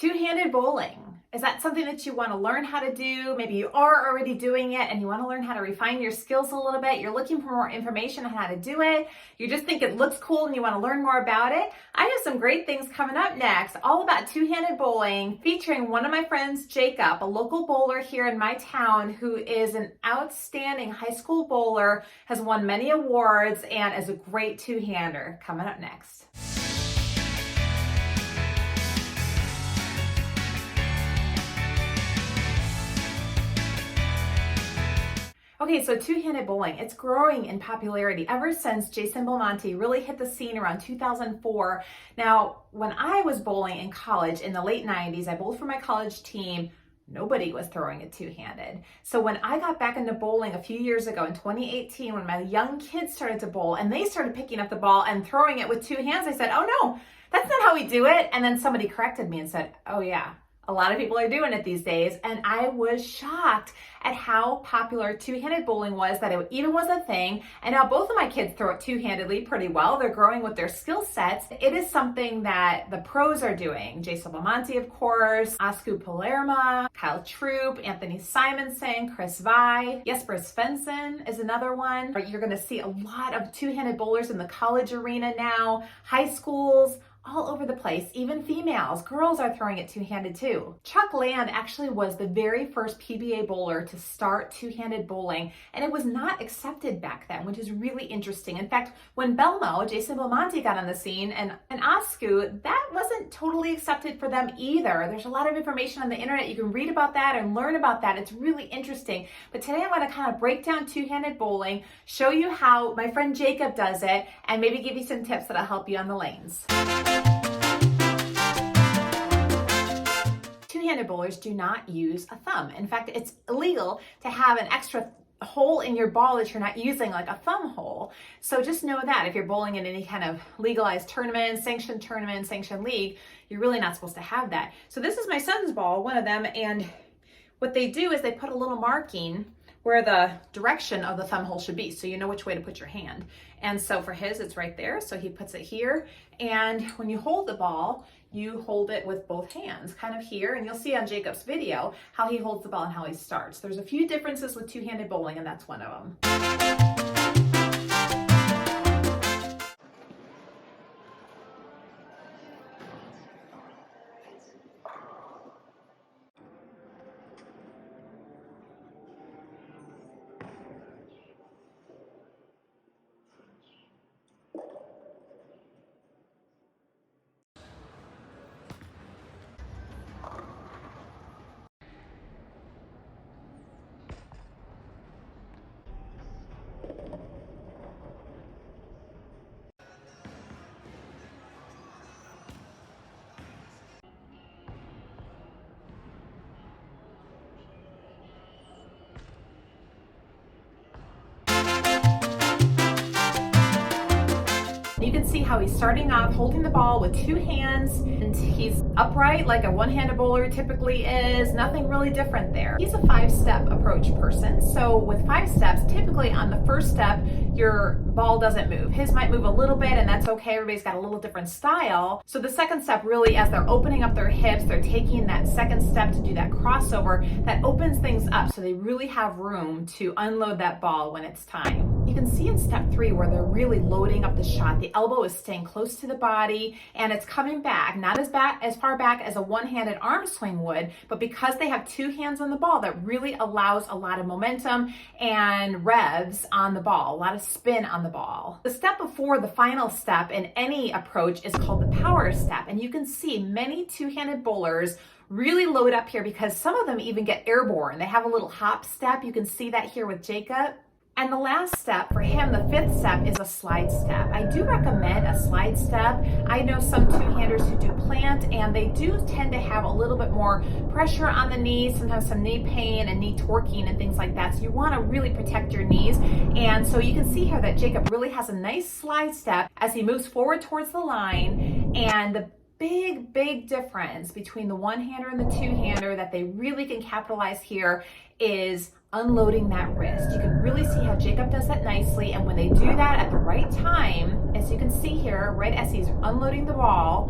Two-handed bowling. Is that something that you want to learn how to do? Maybe you are already doing it and you want to learn how to refine your skills a little bit. You're looking for more information on how to do it. You just think it looks cool and you want to learn more about it. I have some great things coming up next, all about two-handed bowling, featuring one of my friends, Jakob, a local bowler here in my town who is an outstanding high school bowler, has won many awards, and is a great two-hander. Coming up next. Okay, so two-handed bowling, it's growing in popularity ever since Jason Belmonte really hit the scene around 2004. Now, when I was bowling in college in the late 90s, I bowled for my college team. Nobody was throwing it two-handed. So when I got back into bowling a few years ago in 2018, when my young kids started to bowl and they started picking up the ball and throwing it with two hands, I said, oh no, that's not how we do it. And then somebody corrected me and said, oh yeah, a lot of people are doing it these days. And I was shocked at how popular two-handed bowling was, that it even was a thing. And now both of my kids throw it two-handedly pretty well. They're growing with their skill sets. It is something that the pros are doing. Jason Belmonte, of course, Asku Palermo, Kyle Troop, Anthony Simonson, Chris Vi, Jesper Svensson is another one. You're gonna see a lot of two-handed bowlers in the college arena now, high schools, all over the place. Even females, girls are throwing it two-handed too. Chuck Land actually was the very first PBA bowler to start two-handed bowling, and it was not accepted back then, which is really interesting. In fact, when Belmo, Jason Belmonte, got on the scene, and Asku, that wasn't totally accepted for them either. There's a lot of information on the internet. You can read about that and learn about that. It's really interesting. But today I want to kind of break down two-handed bowling, show you how my friend Jakob does it, and maybe give you some tips that'll help you on the lanes. Two-handed bowlers do not use a thumb. In fact, it's illegal to have an extra hole in your ball that you're not using, like a thumb hole. So just know that if you're bowling in any kind of legalized tournament, sanctioned league, you're really not supposed to have that. So this is my son's ball, one of them, and what they do is they put a little marking where the direction of the thumb hole should be, so you know which way to put your hand. And so for his, it's right there, so he puts it here. And when you hold the ball, you hold it with both hands, kind of here, and you'll see on Jakob's video how he holds the ball and how he starts. There's a few differences with two-handed bowling, and that's one of them. You can see how he's starting off holding the ball with two hands, and he's upright like a one-handed bowler typically is. Nothing really different there. He's a 5-step approach person. So with 5 steps, typically on the first step, your ball doesn't move. His might move a little bit, and that's okay. Everybody's got a little different style. So the second step, really, as they're opening up their hips, they're taking that second step to do that crossover, that opens things up so they really have room to unload that ball when it's time. You can see in step 3 where they're really loading up the shot. The elbow is staying close to the body and it's coming back, not as far back as a one-handed arm swing would, but because they have two hands on the ball, that really allows a lot of momentum and revs on the ball, a lot of spin on the ball. The step before the final step in any approach is called the power step, and you can see many two-handed bowlers really load up here because some of them even get airborne. They have a little hop step. You can see that here with Jakob. And the last step for him, the 5th step, is a slide step. I do recommend a slide step. I know some two-handers who do plant, and they do tend to have a little bit more pressure on the knees, sometimes some knee pain and knee torquing and things like that. So you want to really protect your knees. And so you can see here that Jakob really has a nice slide step as he moves forward towards the line. And the big difference between the one-hander and the two-hander that they really can capitalize here is unloading that wrist. You can really see how Jakob does that nicely, and when they do that at the right time, as you can see here, right as he's unloading the ball,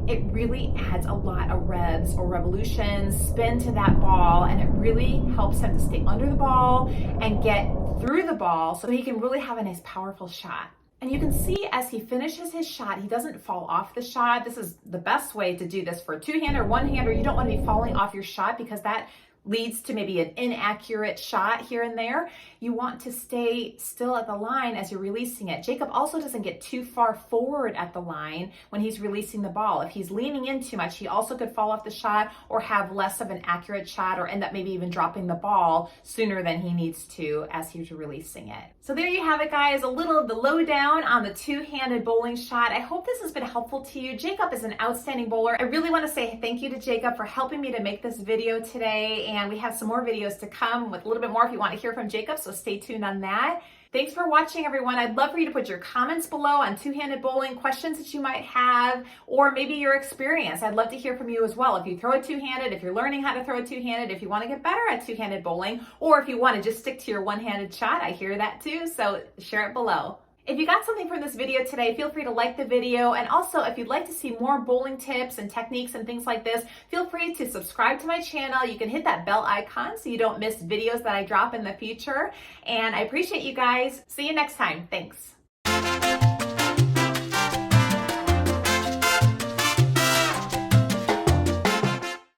it really adds a lot of revs or revolutions, spin to that ball, and it really helps him to stay under the ball and get through the ball so he can really have a nice powerful shot. And you can see as he finishes his shot, he doesn't fall off the shot. This is the best way to do this for a two-hander, one-hander. You don't want to be falling off your shot because that leads to maybe an inaccurate shot here and there. You want to stay still at the line as you're releasing it. Jakob also doesn't get too far forward at the line when he's releasing the ball. If he's leaning in too much, he also could fall off the shot or have less of an accurate shot or end up maybe even dropping the ball sooner than he needs to as he's releasing it. So there you have it, guys, a little of the lowdown on the two-handed bowling shot. I hope this has been helpful to you. Jakob is an outstanding bowler. I really want to say thank you to Jakob for helping me to make this video today. And we have some more videos to come with a little bit more if you want to hear from Jakob, so stay tuned on that. Thanks for watching, everyone. I'd love for you to put your comments below on two-handed bowling, questions that you might have, or maybe your experience. I'd love to hear from you as well. If you throw a two-handed, if you're learning how to throw a two-handed, if you want to get better at two-handed bowling, or if you want to just stick to your one-handed shot, I hear that too, so share it below. If you got something from this video today, feel free to like the video. And also, if you'd like to see more bowling tips and techniques and things like this, feel free to subscribe to my channel. You can hit that bell icon so you don't miss videos that I drop in the future. And I appreciate you guys. See you next time. Thanks.